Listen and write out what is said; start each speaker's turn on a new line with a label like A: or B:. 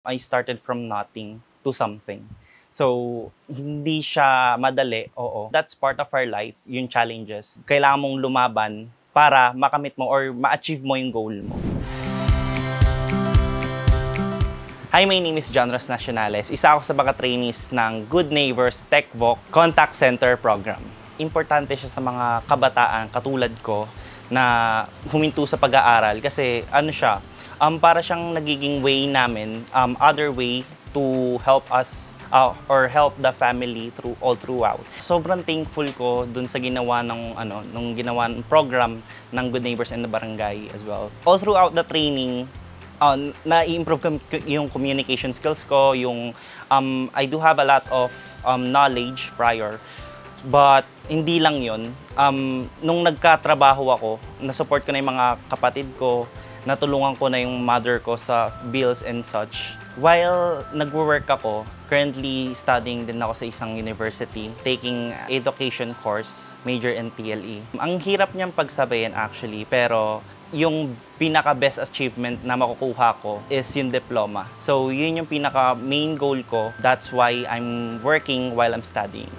A: I started from nothing to something. So, hindi siya madali, oo. That's part of our life, yung challenges. Kailangan mong lumaban para makamit mo or ma-achieve mo yung goal mo. Hi, my name is John Ros Nacionales. Isa ako sa mga trainees ng Good Neighbors TechVoc Contact Center Program. Importante siya sa mga kabataan katulad ko na huminto sa pag-aaral kasi ano siya, para siyang nagiging way namin, other way to help us or help the family all throughout. Sobrang thankful ko dun sa ginawa nung ginawa ng program ng Good Neighbors in the Barangay as well. All throughout the training, na-improve yung communication skills ko, I do have a lot of knowledge prior. But hindi lang yun. Nung nagkatrabaho ako, na-support ko na yung mga kapatid ko, natulungan ko na yung mother ko sa bills and such. While nagwo-work ako, currently studying din ako sa isang university, taking education course, major in TLE. Ang hirap niyang pagsabayin actually, pero yung pinaka-best achievement na makukuha ko is yung diploma. So, yun yung pinaka-main goal ko. That's why I'm working while I'm studying.